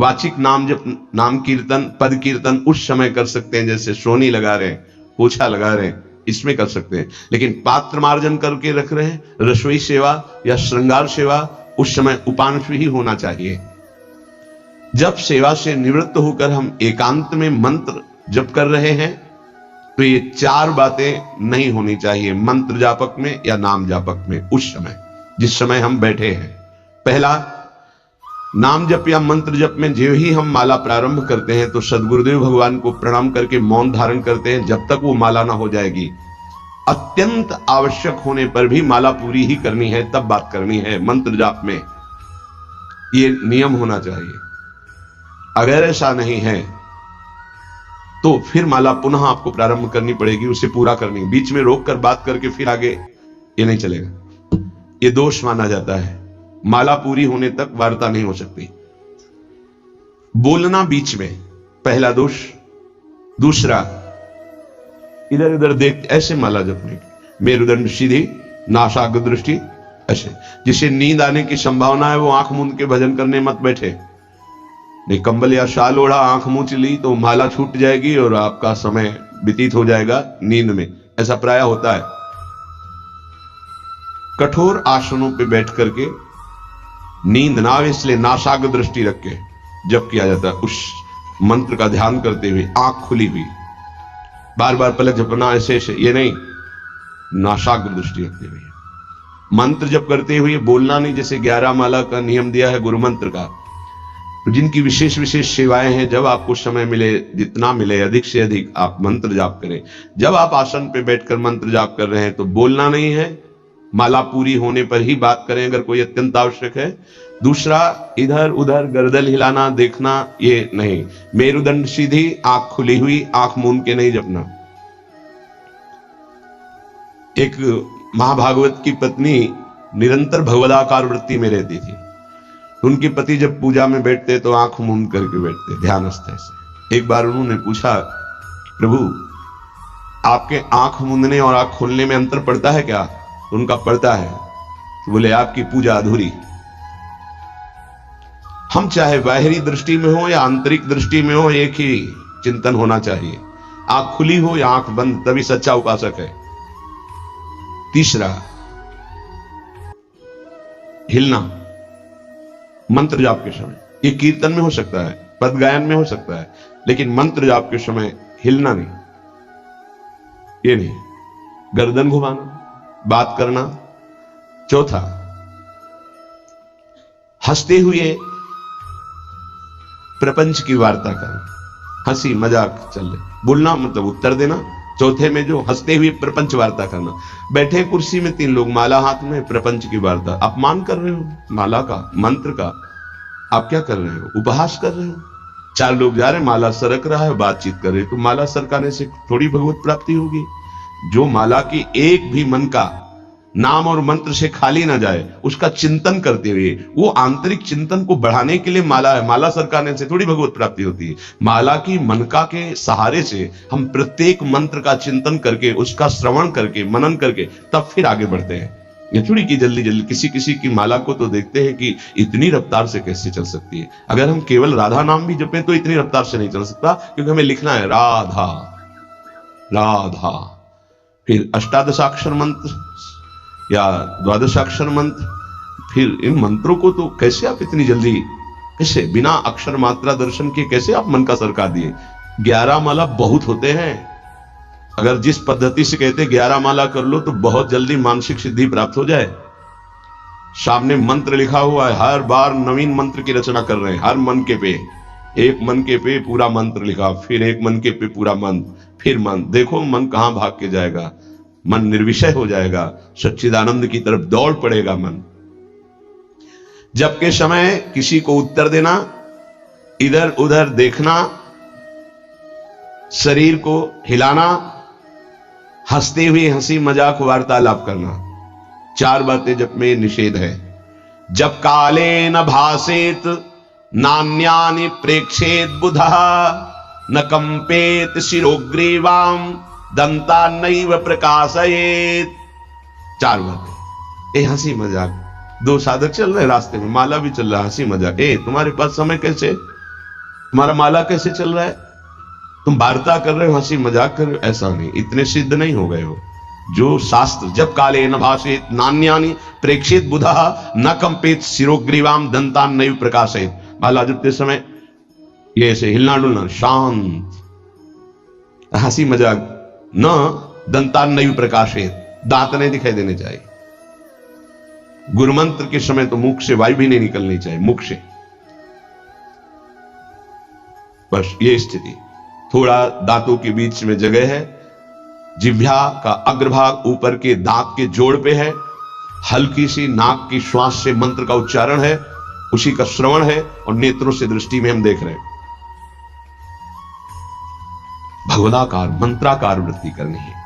वाचिक नाम जब नाम कीर्तन पद कीर्तन उस समय कर सकते हैं, जैसे सोनी लगा रहे हैं, पोछा लगा रहे हैं, इसमें कर सकते हैं। लेकिन पात्र मार्जन करके रख रहे हैं, रसोई सेवा या श्रृंगार सेवा, उस समय उपांशु ही होना चाहिए। जब सेवा से निवृत्त होकर हम एकांत में मंत्र जप कर रहे हैं तो ये चार बातें नहीं होनी चाहिए मंत्र जापक में या नाम जापक में। उस समय जिस समय हम बैठे हैं, पहला, नाम जप या मंत्र जप में जो ही हम माला प्रारंभ करते हैं तो सदगुरुदेव भगवान को प्रणाम करके मौन धारण करते हैं जब तक वो माला ना हो जाएगी। अत्यंत आवश्यक होने पर भी माला पूरी ही करनी है, तब बात करनी है मंत्र जाप में, ये नियम होना चाहिए। अगर ऐसा नहीं है तो फिर माला पुनः आपको प्रारंभ करनी पड़ेगी, उसे पूरा करनी। बीच में रोक कर बात करके फिर आगे, ये नहीं चलेगा, ये दोष माना जाता है। माला पूरी होने तक वार्ता नहीं हो सकती। बोलना बीच में, पहला दोष। दूसरा, इधर उधर देख ऐसे माला जपने की, मेरुदंड सीधी, नासाग्र दृष्टि ऐसे। जिसे नींद आने की संभावना है वो आंख मूंद के भजन करने मत बैठे। नहीं, कंबल या शाल ओढ़ा, आंख मूंद ली तो माला छूट जाएगी और आपका समय व्यतीत हो जाएगा नींद में, ऐसा प्राय होता है। कठोर आसनों पे बैठ करके नींद ना आवे इसलिए नासाग्र दृष्टि रख के जप किया जाता है। उस मंत्र का ध्यान करते हुए आंख खुली हुई, बार बार पलक झपकना ऐसे ऐसे, ये नहीं, नासाग्र दृष्टि रखते हुए मंत्र जप करते हुए बोलना नहीं। जैसे 11 माला का नियम दिया है गुरु मंत्र का, तो जिनकी विशेष विशेष सेवाएं हैं, जब आपको समय मिले, जितना मिले अधिक से अधिक आप मंत्र जाप करें। जब आप आसन पे बैठकर मंत्र जाप कर रहे हैं तो बोलना नहीं है, माला पूरी होने पर ही बात करें अगर कोई अत्यंत आवश्यक है। दूसरा, इधर उधर गर्दन हिलाना, देखना, ये नहीं। मेरुदंड सीधी, आंख खुली हुई, आंख मूंद के नहीं जपना। एक महाभागवत की पत्नी निरंतर भगवदाकार वृत्ति में रहती थी। उनके पति जब पूजा में बैठते तो आंख मूंद करके बैठते, ध्यानस्थ से। एक बार उन्होंने पूछा, प्रभु आपके आंख मूंदने और आंख खोलने में अंतर पड़ता है क्या? उनका पड़ता है। तो बोले आपकी पूजा अधूरी। हम चाहे बाहरी दृष्टि में हो या आंतरिक दृष्टि में हो, एक ही चिंतन होना चाहिए, आंख खुली हो या आंख बंद, तभी सच्चा उपासक है। तीसरा, हिलना मंत्र जाप के समय। ये कीर्तन में हो सकता है, पद गायन में हो सकता है, लेकिन मंत्र जाप के समय हिलना नहीं, ये नहीं। गर्दन घुमाना, बात करना। चौथा, हंसते हुए प्रपंच की वार्ता करना, हंसी मजाक चल रहे, बोलना मतलब उत्तर देना। चौथे में जो हंसते हुए प्रपंच वार्ता करना। बैठे कुर्सी में 3 लोग, माला हाथ में, प्रपंच की वार्ता। अपमान कर रहे हो माला का, मंत्र का। आप क्या कर रहे हो? उपहास कर रहे हो। 4 लोग जा रहे, माला सरक रहा है, बातचीत कर रहे, तो माला सरकाने से थोड़ी भगवत प्राप्ति होगी। जो माला की एक भी मन का नाम और मंत्र से खाली ना जाए, उसका चिंतन करते हुए, वो आंतरिक चिंतन को बढ़ाने के लिए माला है। माला सरकाने से थोड़ी भगवत प्राप्ति होती है। माला की मनका के सहारे से हम प्रत्येक मंत्र का चिंतन करके, उसका श्रवण करके, मनन करके, तब फिर आगे बढ़ते हैं। ये थोड़ी की जल्दी जल्दी। किसी किसी की माला को तो देखते हैं कि इतनी रफ्तार से कैसे चल सकती है। अगर हम केवल राधा नाम भी जपें तो इतनी रफ्तार से नहीं चल सकता, क्योंकि हमें लिखना है राधा राधा। फिर अष्टादशाक्षर मंत्र या द्वादशाक्षर मंत्र, फिर इन मंत्रों को तो कैसे आप इतनी जल्दी, कैसे बिना अक्षर मात्रा दर्शन के कैसे आप मन का सरका दिए? 11 माला बहुत होते हैं। अगर जिस पद्धति से कहते 11 माला कर लो तो बहुत जल्दी मानसिक सिद्धि प्राप्त हो जाए। सामने मंत्र लिखा हुआ है, हर बार नवीन मंत्र की रचना कर रहे हैं। हर मन के पे, एक मन के पे पूरा मंत्र लिखा, फिर एक मन के पे पूरा मंत्र, फिर मन। देखो मन कहां भाग के जाएगा, मन निर्विषय हो जाएगा, सच्चिदानंद की तरफ दौड़ पड़ेगा मन। जब के समय किसी को उत्तर देना, इधर उधर देखना, शरीर को हिलाना, हंसते हुए हंसी मजाक वार्तालाप करना, 4 बातें जब में निषेध है। जब काले न भासेत नान्यानि प्रेक्षेत बुधा न कंपेत शिरोग्रीवाम दंता नैव प्रकाशयेत। 4 बातें। ए हंसी मजाक, 2 साधक चल रहे रास्ते में, माला भी चल रहा, हंसी मजाक। ए तुम्हारे पास समय कैसे? तुम्हारा माला कैसे चल रहा है? तुम वार्ता कर रहे हो, हंसी मजाक कर रहे हो? ऐसा नहीं, इतने सिद्ध नहीं हो गए हो। जो शास्त्र जब काले न भाषेत नान्यानि प्रेक्षित बुधा न कंपित शिरोग्रीवाम दंतान नैव प्रकाशित। माला जपते समय ये ऐसे हिलना डुलना, शांत, हंसी मजाक न, दंतान नैव प्रकाशित, दांत नहीं दिखाई देने चाहिए। गुरु मंत्र के समय तो मुख से वायु भी नहीं निकलनी चाहिए, मुख से। बस ये स्थिति, थोड़ा दांतों के बीच में जगह है, जिह्वा का अग्रभाग ऊपर के दांत के जोड़ पे है, हल्की सी नाक की श्वास से मंत्र का उच्चारण है, उसी का श्रवण है, और नेत्रों से दृष्टि में हम देख रहे हैं। भगवदाकार मंत्राकार वृत्ति करनी है।